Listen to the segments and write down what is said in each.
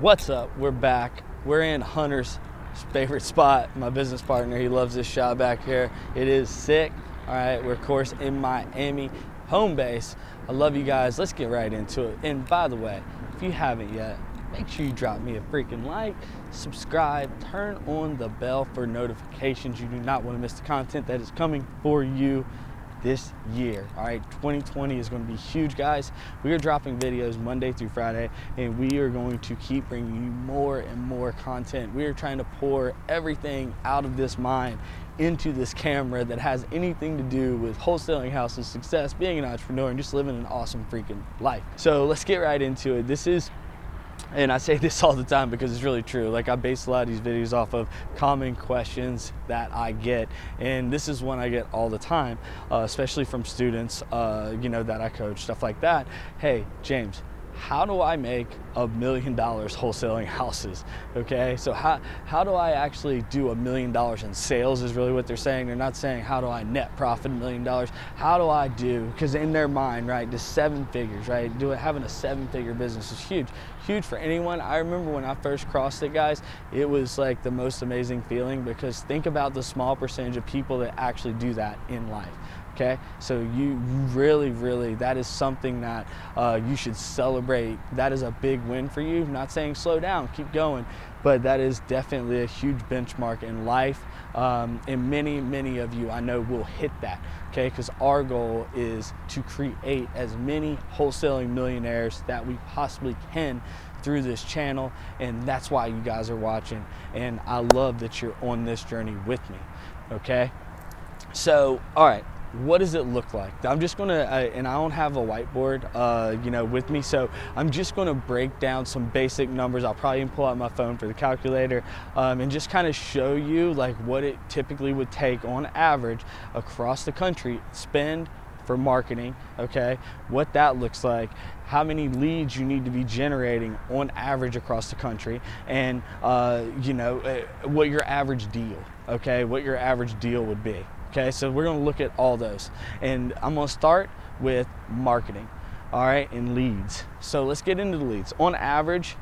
What's up? We're back. We're in Hunter's favorite spot. My business partner, he loves this shot back here. It is sick. All right, we're of course in Miami, home base. I love you guys. Let's get right into it. And by the way, if you haven't yet, make sure you drop me a freaking like, subscribe, turn on the bell for notifications. You do not want to miss the content that is coming for you this year. All right, 2020 is going to be huge, guys. We are dropping videos Monday through Friday, and we are going to keep bringing you more and more content. We are trying to pour everything out of this mind into this camera that has anything to do with wholesaling houses, success, being an entrepreneur, and just living an awesome freaking life. So let's get right into it. This is, and I say this all the time because it's really true, like I base a lot of these videos off of common questions that I get, and this is one I get all the time, especially from students, that I coach, stuff like that. Hey, James, how do I make $1 million wholesaling houses? Okay, so how do I actually do $1 million in sales is really what they're saying. They're not saying how do I net profit $1 million. How do I do, because in their mind, right, just 7 figures, right? Having a 7-figure business is huge for anyone. I remember when I first crossed it, guys, it was like the most amazing feeling, because think about the small percentage of people that actually do that in life. Okay, so you really, that is something that you should celebrate. That is a big win for you. I'm not saying slow down, keep going, but that is definitely a huge benchmark in life. And many of you I know will hit that, okay? Because our goal is to create as many wholesaling millionaires that we possibly can through this channel, and that's why you guys are watching, and I love that you're on this journey with me, okay? So, all right. What does it look like? I'm just gonna, and I don't have a whiteboard, with me, so I'm just gonna break down some basic numbers. I'll probably even pull out my phone for the calculator, and just kind of show you like what it typically would take on average across the country, spend for marketing, okay? What that looks like, how many leads you need to be generating on average across the country, and what your average deal, okay? What your average deal would be. Okay, so we're gonna look at all those, and I'm gonna start with marketing, all right, and leads. So let's get into the leads. On average,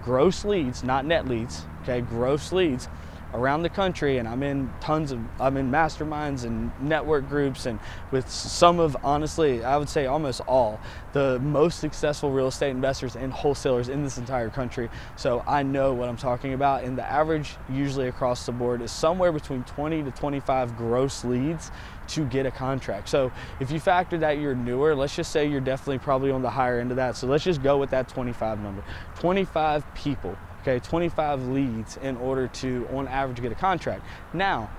gross leads, not net leads, okay, gross leads around the country, and I'm in masterminds and network groups, and with some of, honestly, I would say almost all the most successful real estate investors and wholesalers in this entire country. So I know what I'm talking about, and the average usually across the board is somewhere between 20 to 25 gross leads to get a contract. So if you factor that you're newer, let's just say you're definitely probably on the higher end of that. So let's just go with that 25 number. 25 people. Okay, 25 leads in order to, on average, get a contract. Now,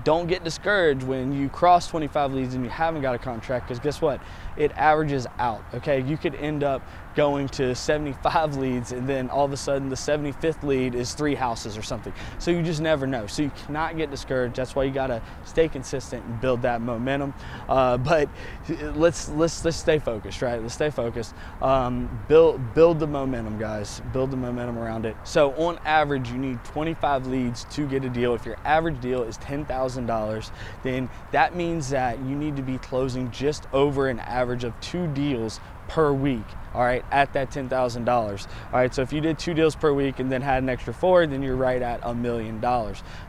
don't get discouraged when you cross 25 leads and you haven't got a contract, because guess what? It averages out, okay? You could end up going to 75 leads, and then all of a sudden the 75th lead is 3 houses or something. So you just never know. So you cannot get discouraged. That's why you gotta stay consistent and build that momentum. But let's stay focused, right? Let's stay focused. Build the momentum, guys. Build the momentum around it. So on average, you need 25 leads to get a deal. If your average deal is $10,000, then that means that you need to be closing just over an average of 2 deals per week, all right, at that $10,000. All right, so if you did 2 deals per week and then had an extra 4, then you're right at $1 million.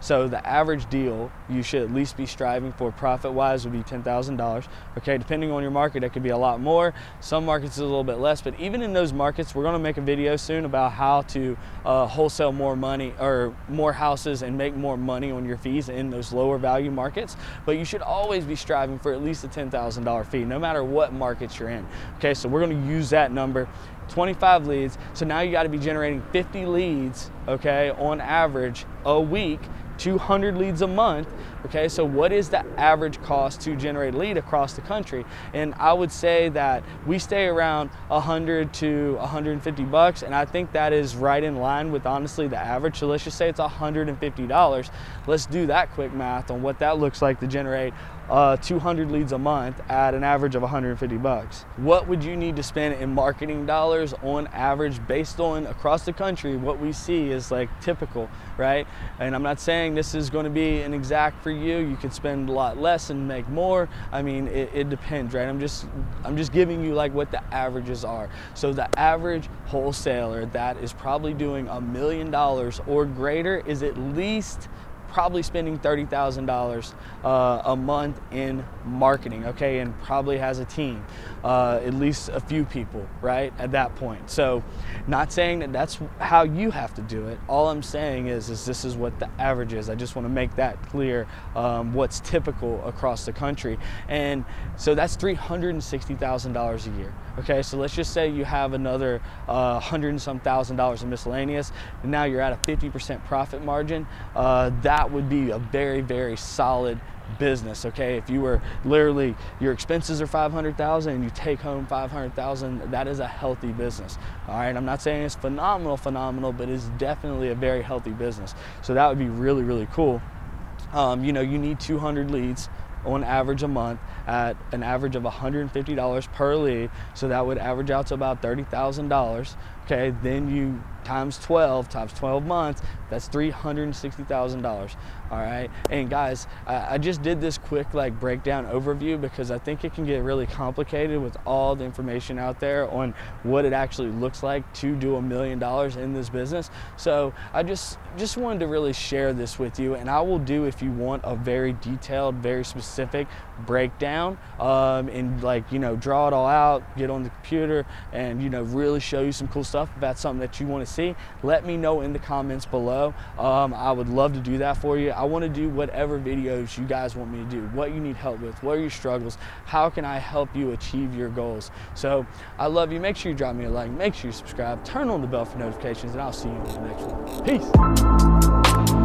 So the average deal you should at least be striving for profit-wise would be $10,000. Okay, depending on your market, it could be a lot more. Some markets is a little bit less, but even in those markets, we're gonna make a video soon about how to wholesale more money or more houses and make more money on your fees in those lower value markets. But you should always be striving for at least a $10,000 fee, no matter what markets you're in. Okay, so we're gonna use that number, 25 leads. So now you gotta be generating 50 leads, okay, on average a week, 200 leads a month. Okay, so what is the average cost to generate a lead across the country? And I would say that we stay around 100 to 150 bucks, and I think that is right in line with honestly the average. So let's just say it's $150. Let's do that quick math on what that looks like to generate 200 leads a month at an average of 150 bucks. What would you need to spend in marketing dollars on average based on across the country? What we see is like typical, right? And I'm not saying this is going to be an exact for you. You could spend a lot less and make more. I mean, it depends, right? I'm just giving you like what the averages are. So the average wholesaler that is probably doing $1 million or greater is at least probably spending $30,000 a month in marketing, okay, and probably has a team, at least a few people, right, at that point. So not saying that that's how you have to do it. All I'm saying is this is what the average is. I just want to make that clear, what's typical across the country. And so that's $360,000 a year. Okay, so let's just say you have another $100 and some thousand in miscellaneous, and now you're at a 50% profit margin. That would be a very, very solid business. Okay, if you were literally, your expenses are $500,000 and you take home $500,000, that is a healthy business. All right, I'm not saying it's phenomenal, but it's definitely a very healthy business. So that would be really, really cool. You know, you need 200 leads on average a month at an average of $150 per lead. So that would average out to about $30,000. Okay, then you times 12 months, that's $360,000. All right, and guys, I just did this quick like breakdown overview because I think it can get really complicated with all the information out there on what it actually looks like to do $1 million in this business. So I just wanted to really share this with you, and I will do, if you want, a very detailed, very specific breakdown, and like, you know, draw it all out, get on the computer, and, you know, really show you some cool stuff. If that's something that you want to see, let me know in the comments below. I would love to do that for you. I want to do whatever videos you guys want me to do, what you need help with, what are your struggles, how can I help you achieve your goals. So I love you. Make sure you drop me a like, make sure you subscribe, turn on the bell for notifications, and I'll see you in the next one. Peace.